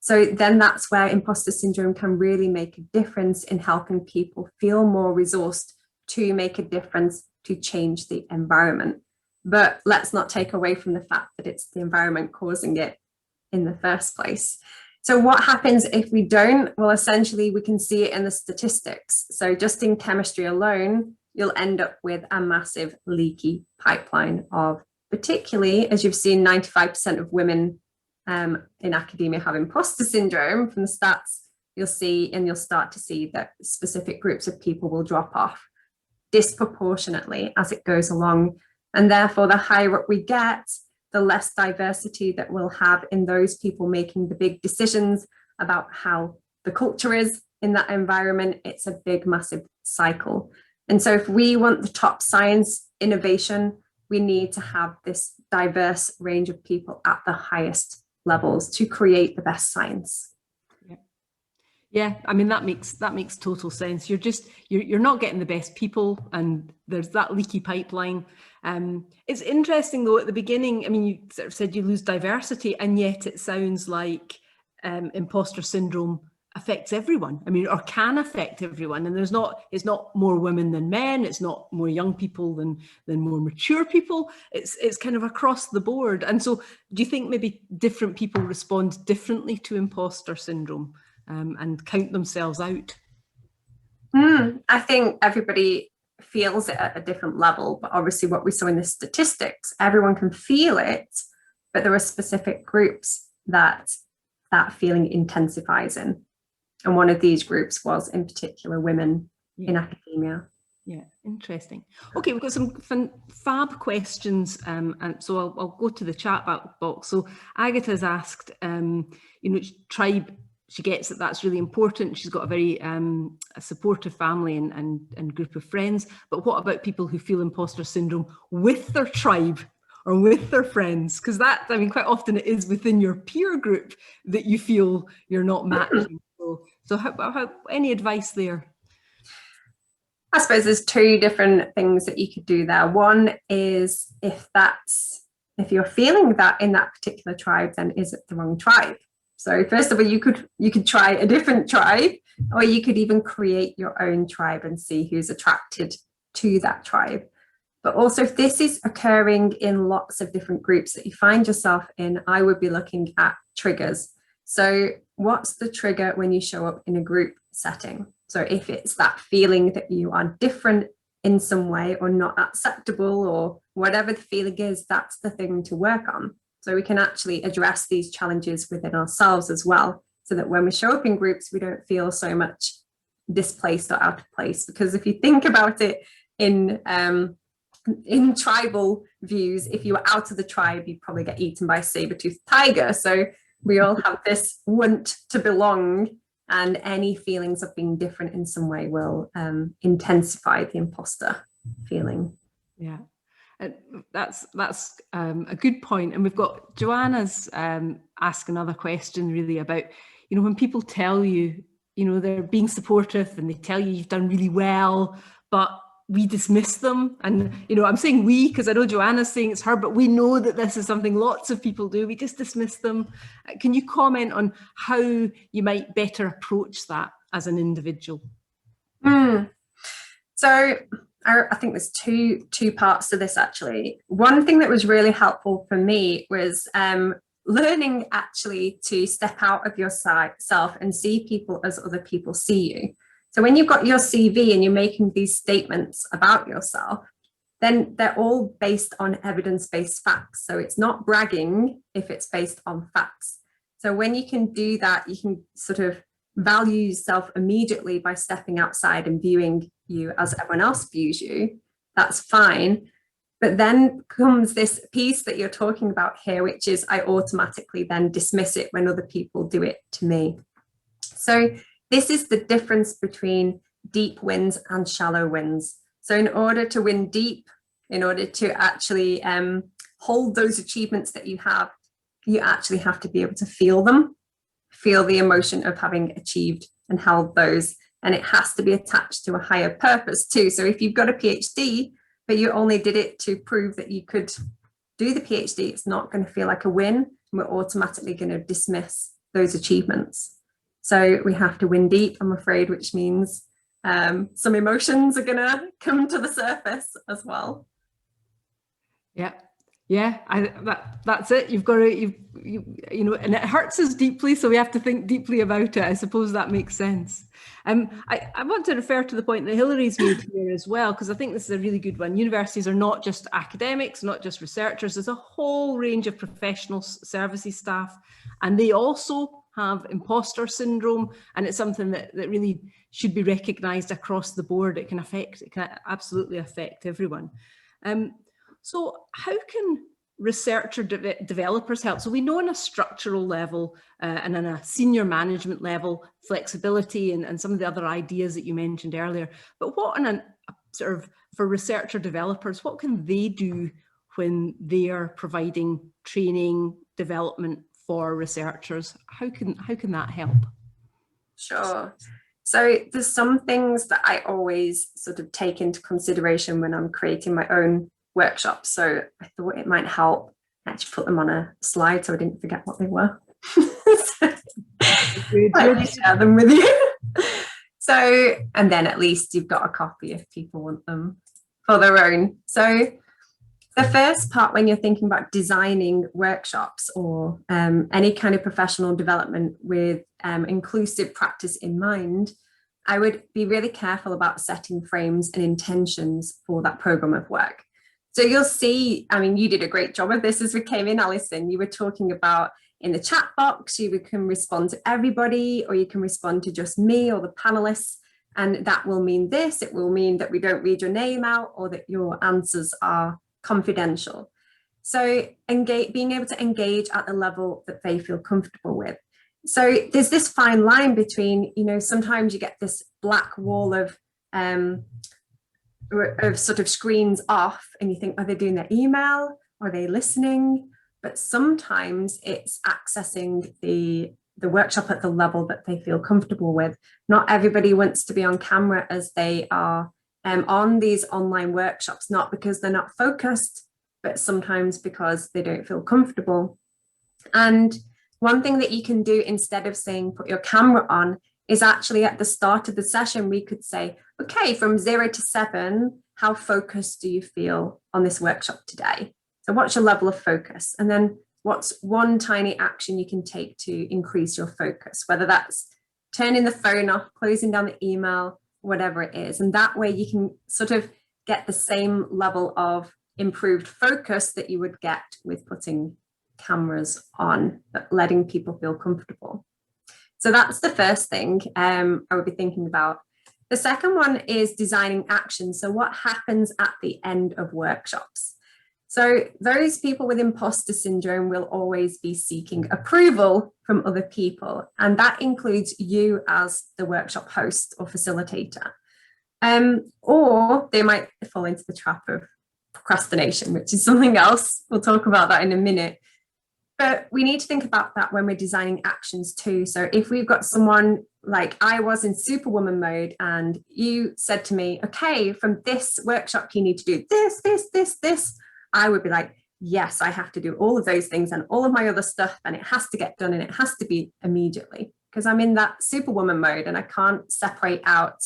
B: So then that's where imposter syndrome can really make a difference in helping people feel more resourced to make a difference to change the environment. But let's not take away from the fact that it's the environment causing it in the first place. So what happens if we don't? Well, essentially, we can see it in the statistics. So just in chemistry alone, you'll end up with a massive leaky pipeline of, particularly, as you've seen, 95% of women in academia have imposter syndrome. From the stats, you'll see, and you'll start to see that specific groups of people will drop off disproportionately as it goes along. And therefore, the higher up we get, the less diversity that we'll have in those people making the big decisions about how the culture is in that environment. It's a big, massive cycle. And so if we want the top science innovation, we need to have this diverse range of people at the highest levels to create the best science.
A: Yeah, I mean, that makes total sense. You're not getting the best people, and there's that leaky pipeline. It's interesting though, at the beginning, I mean, you sort of said you lose diversity, and yet it sounds like imposter syndrome affects everyone. I mean, or can affect everyone. And it's not more women than men, it's not more young people than more mature people. It's kind of across the board. And so do you think maybe different people respond differently to imposter syndrome? And count themselves out?
B: I think everybody feels it at a different level, but obviously what we saw in the statistics, everyone can feel it, but there are specific groups that feeling intensifies in. And one of these groups was in particular women in academia.
A: Yeah, interesting. Okay, we've got some fab questions, and so I'll go to the chat box. So Agatha's asked, tribe. She gets that that's really important. She's got a very a supportive family and group of friends. But what about people who feel imposter syndrome with their tribe or with their friends? Because that, I mean, quite often it is within your peer group that you feel you're not matching. So how any advice there?
B: I suppose there's two different things that you could do there. One is if you're feeling that in that particular tribe, then is it the wrong tribe? So first of all, you could try a different tribe, or you could even create your own tribe and see who's attracted to that tribe. But also, if this is occurring in lots of different groups that you find yourself in, I would be looking at triggers. So what's the trigger when you show up in a group setting? So if it's that feeling that you are different in some way or not acceptable or whatever the feeling is, that's the thing to work on. So we can actually address these challenges within ourselves as well, so that when we show up in groups, we don't feel so much displaced or out of place. Because if you think about it in tribal views, if you were out of the tribe, you'd probably get eaten by a saber-toothed tiger. So we all have this want to belong, and any feelings of being different in some way will intensify the imposter feeling.
A: Yeah. That's a good point. And we've got Joanna's asked another question really about, when people tell you you know, they're being supportive and they tell you you've done really well, but we dismiss them. And, you know, I'm saying we because I know Joanna's saying it's her, but we know that this is something lots of people do. We just dismiss them. Can you comment on how you might better approach that as an individual?
B: So I think there's two parts to this, actually. One thing that was really helpful for me was learning actually to step out of yourself and see people as other people see you. So when you've got your CV and you're making these statements about yourself, then they're all based on evidence-based facts. So it's not bragging if it's based on facts. So when you can do that, you can sort of value yourself immediately by stepping outside and viewing you as everyone else views you. That's fine. But then comes this piece that you're talking about here, which is I automatically then dismiss it when other people do it to me. So this is the difference between deep wins and shallow wins. So in order to win deep, in order to actually hold those achievements that you actually have to be able to feel them, feel the emotion of having achieved and held those. And it has to be attached to a higher purpose too. So if you've got a PhD, but you only did it to prove that you could do the PhD, it's not going to feel like a win. We're automatically going to dismiss those achievements. So we have to win deep, I'm afraid, which means some emotions are going to come to the surface as well.
A: Yeah, that's it. You've got to, you know, and it hurts us deeply, so we have to think deeply about it. I suppose that makes sense. I want to refer to the point that Hillary's made here as well, because I think this is a really good one. Universities are not just academics, not just researchers. There's a whole range of professional services staff, and they also have imposter syndrome, and it's something that really should be recognised across the board. It can absolutely affect everyone. So how can researcher developers help? So we know on a structural level and on a senior management level, flexibility and some of the other ideas that you mentioned earlier, but what on a sort of for researcher developers, what can they do when they are providing training, development for researchers? How can that help?
B: Sure. So there's some things that I always sort of take into consideration when I'm creating my own workshops. So I thought it might help actually put them on a slide so I didn't forget what they were. Let me share them with you. So, and then at least you've got a copy if people want them for their own. So the first part, when you're thinking about designing workshops or any kind of professional development with inclusive practice in mind, I would be really careful about setting frames and intentions for that program of work. So you'll see, I mean, you did a great job of this as we came in, Alison. You were talking about in the chat box, you can respond to everybody, or you can respond to just me or the panelists. And that will mean this. It will mean that we don't read your name out or that your answers are confidential. So being able to engage at the level that they feel comfortable with. So there's this fine line between, you know, sometimes you get this black wall of sort of screens off and you think, are they doing their email? Are they listening? But sometimes it's accessing the workshop at the level that they feel comfortable with. Not everybody wants to be on camera as they are on these online workshops, not because they're not focused, but sometimes because they don't feel comfortable. And one thing that you can do instead of saying put your camera on is actually at the start of the session, we could say, okay, from 0 to 7, how focused do you feel on this workshop today? So what's your level of focus? And then what's one tiny action you can take to increase your focus, whether that's turning the phone off, closing down the email, whatever it is. And that way you can sort of get the same level of improved focus that you would get with putting cameras on, but letting people feel comfortable. So that's the first thing I would be thinking about. The second one is designing action. So what happens at the end of workshops? So those people with imposter syndrome will always be seeking approval from other people. And that includes you as the workshop host or facilitator. Or they might fall into the trap of procrastination, which is something else. We'll talk about that in a minute. But we need to think about that when we're designing actions too. So if we've got someone like I was in superwoman mode and you said to me, okay, from this workshop, you need to do this, this, this, this, I would be like, yes, I have to do all of those things and all of my other stuff, and it has to get done and it has to be immediately, because I'm in that superwoman mode and I can't separate out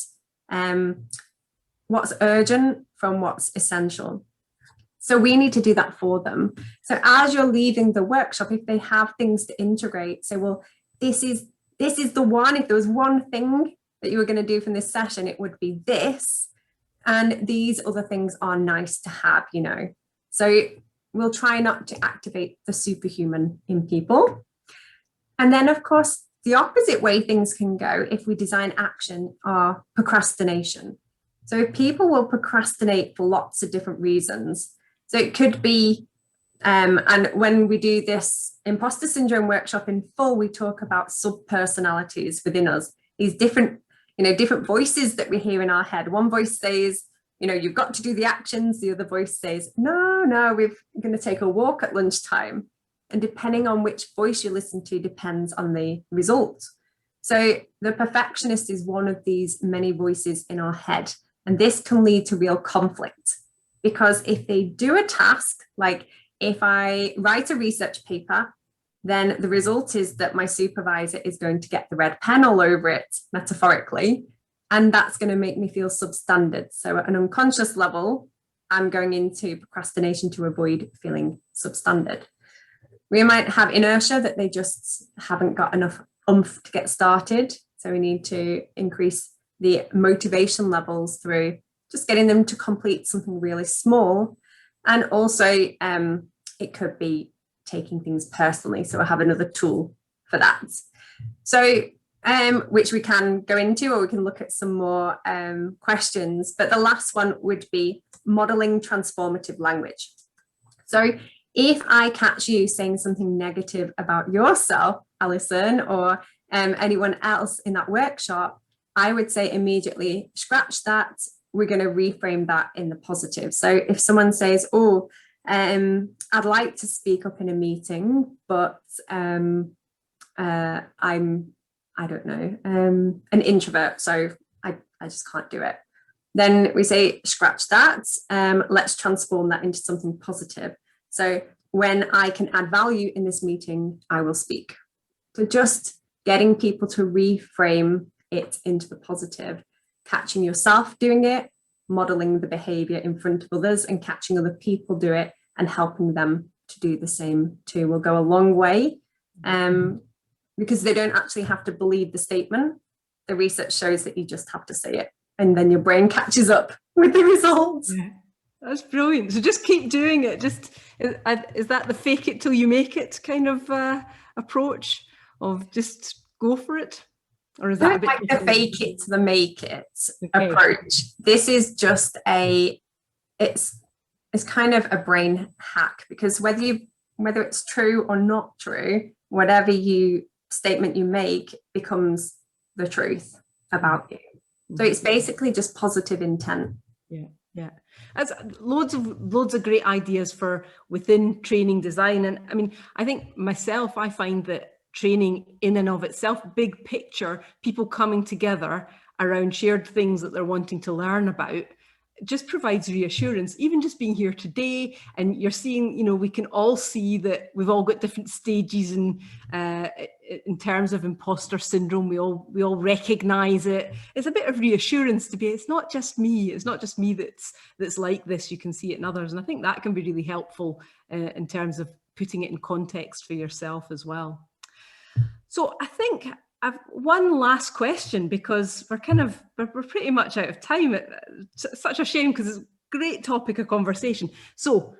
B: what's urgent from what's essential. So we need to do that for them. So as you're leaving the workshop, if they have things to integrate, say, well, this is the one, if there was one thing that you were going to do from this session, it would be this. And these other things are nice to have, you know. So we'll try not to activate the superhuman in people. And then, of course, the opposite way things can go if we design action are procrastination. So people will procrastinate for lots of different reasons. So it could be, and when we do this imposter syndrome workshop in full, we talk about sub-personalities within us, these different, you know, different voices that we hear in our head. One voice says, you know, you've got to do the actions. The other voice says, no, we're going to take a walk at lunchtime. And depending on which voice you listen to depends on the result. So the perfectionist is one of these many voices in our head. And this can lead to real conflict, because if they do a task, like if I write a research paper, then the result is that my supervisor is going to get the red pen all over it, metaphorically, and that's going to make me feel substandard. So at an unconscious level, I'm going into procrastination to avoid feeling substandard. We might have inertia, that they just haven't got enough oomph to get started. So we need to increase the motivation levels through just getting them to complete something really small. And also it could be taking things personally. So I have another tool for that. So which we can go into, or we can look at some more questions. But the last one would be modeling transformative language. So if I catch you saying something negative about yourself, Alison, or anyone else in that workshop, I would say immediately, scratch that. We're going to reframe that in the positive. So if someone says, oh, I'd like to speak up in a meeting, but I'm, I don't know, an introvert, so I just can't do it. Then we say, scratch that. Let's transform that into something positive. So when I can add value in this meeting, I will speak. So just getting people to reframe it into the positive, catching yourself doing it, modeling the behavior in front of others, and catching other people do it and helping them to do the same too will go a long way, because they don't actually have to believe the statement. The research shows that you just have to say it, and then your brain catches up with the results.
A: Yeah, that's brilliant. So just keep doing it. Just is that the fake it till you make it kind of approach of just go for it? Or is that a bit
B: like the fake it to the make it approach? This is just it's kind of a brain hack, because whether it's true or not true, whatever statement you make becomes the truth about you. So it's basically just positive intent.
A: Yeah. That's loads of great ideas for within training design. And I mean, I think myself, I find that training in and of itself, big picture, people coming together around shared things that they're wanting to learn about, just provides reassurance. Even just being here today, and you're seeing, you know, we can all see that we've all got different stages in terms of imposter syndrome. We all recognize it. It's a bit of reassurance to be, it's not just me that's like this. You can see it in others, and I think that can be really helpful in terms of putting it in context for yourself as well. So I think I've one last question, because we're pretty much out of time. It's such a shame, because it's a great topic of conversation. So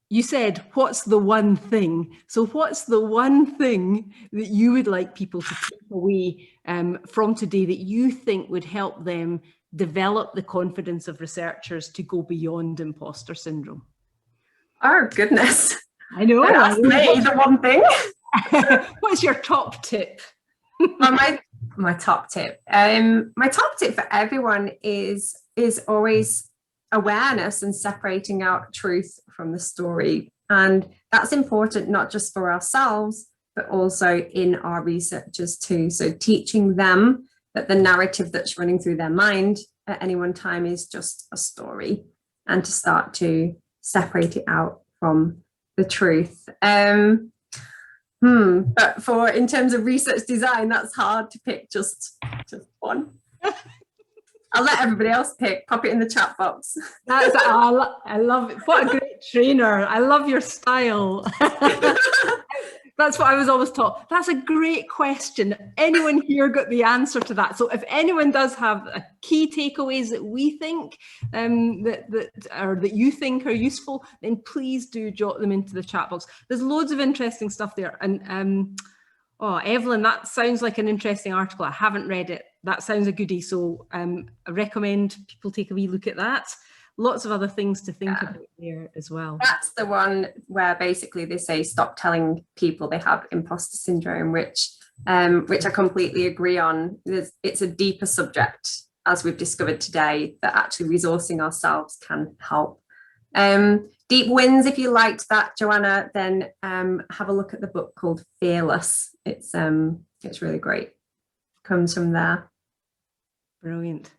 A: you said, what's the one thing? So what's the one thing that you would like people to take away from today that you think would help them develop the confidence of researchers to go beyond imposter syndrome?
B: Oh, goodness.
A: I know.
B: That's me, the one thing.
A: What's your top tip?
B: My top tip. My top tip for everyone is always awareness and separating out truth from the story. And that's important not just for ourselves, but also in our researchers too. So teaching them that the narrative that's running through their mind at any one time is just a story, and to start to separate it out from the truth. But in terms of research design, that's hard to pick just one. I'll let everybody else pick. Pop it in the chat box.
A: I love it. What a great trainer. I love your style. That's what I was always taught. That's a great question. Anyone here got the answer to that? So if anyone does have a key takeaways that we think that you think are useful, then please do jot them into the chat box. There's loads of interesting stuff there. And oh, Evelyn, that sounds like an interesting article. I haven't read it. That sounds a goodie. So I recommend people take a wee look at that. Lots of other things to think about there as well.
B: That's the one where basically they say stop telling people they have imposter syndrome, which I completely agree on. It's a deeper subject, as we've discovered today, that actually resourcing ourselves can help. Deep wins, if you liked that, Joanna, then have a look at the book called Fearless. It's really great. Comes from there.
A: Brilliant.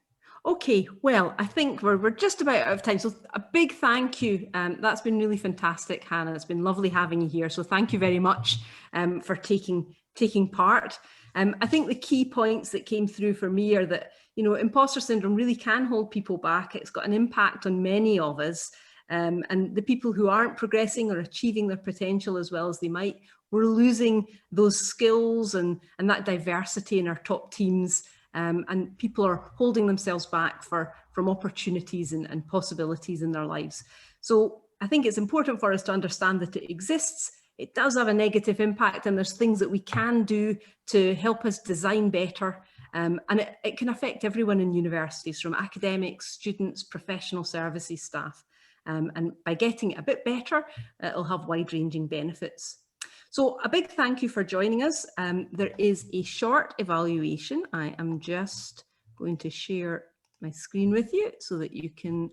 A: Okay, well, I think we're just about out of time. So a big thank you. That's been really fantastic, Hannah. It's been lovely having you here. So thank you very much for taking part. I think the key points that came through for me are that, you know, imposter syndrome really can hold people back. It's got an impact on many of us. And the people who aren't progressing or achieving their potential as well as they might, we're losing those skills and that diversity in our top teams. And people are holding themselves back from opportunities and possibilities in their lives. So I think it's important for us to understand that it exists. It does have a negative impact, and there's things that we can do to help us design better. And it can affect everyone in universities, from academics, students, professional services staff. And by getting it a bit better, it'll have wide-ranging benefits. So a big thank you for joining us. There is a short evaluation. I am just going to share my screen with you so that you can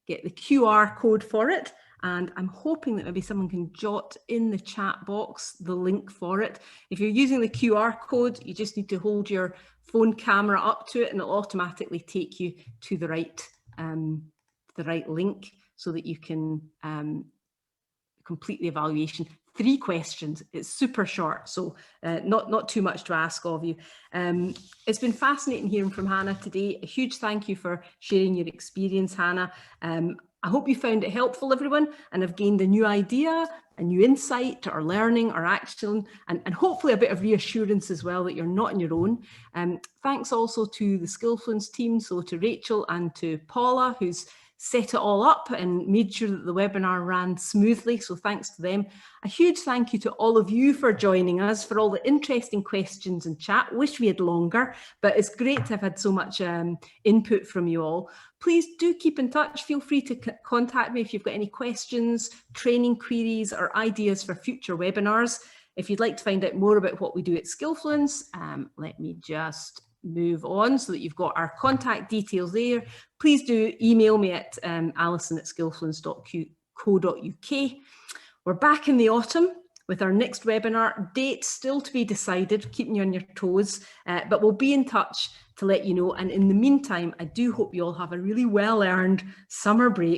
A: get the QR code for it. And I'm hoping that maybe someone can jot in the chat box the link for it. If you're using the QR code, you just need to hold your phone camera up to it and it'll automatically take you to the right link so that you can complete the evaluation. 3 questions. It's super short, so not too much to ask of you. It's been fascinating hearing from Hannah today. A huge thank you for sharing your experience, Hannah. I hope you found it helpful, everyone, and have gained a new idea, a new insight, or learning, or action, and hopefully a bit of reassurance as well that you're not on your own. Thanks also to the Skillfluence team, so to Rachel and to Paula, who's set it all up and made sure that the webinar ran smoothly. So thanks to them. A huge thank you to all of you for joining us, for all the interesting questions and chat. Wish we had longer, but it's great to have had so much input from you all. Please do keep in touch. Feel free to contact me if you've got any questions, training queries, or ideas for future webinars. If you'd like to find out more about what we do at Skillfluence, let me just move on so that you've got our contact details there. Please do email me at alison@skillfluence.co.uk. We're back in the autumn with our next webinar. Date still to be decided, keeping you on your toes, but we'll be in touch to let you know. And in the meantime, I do hope you all have a really well-earned summer break.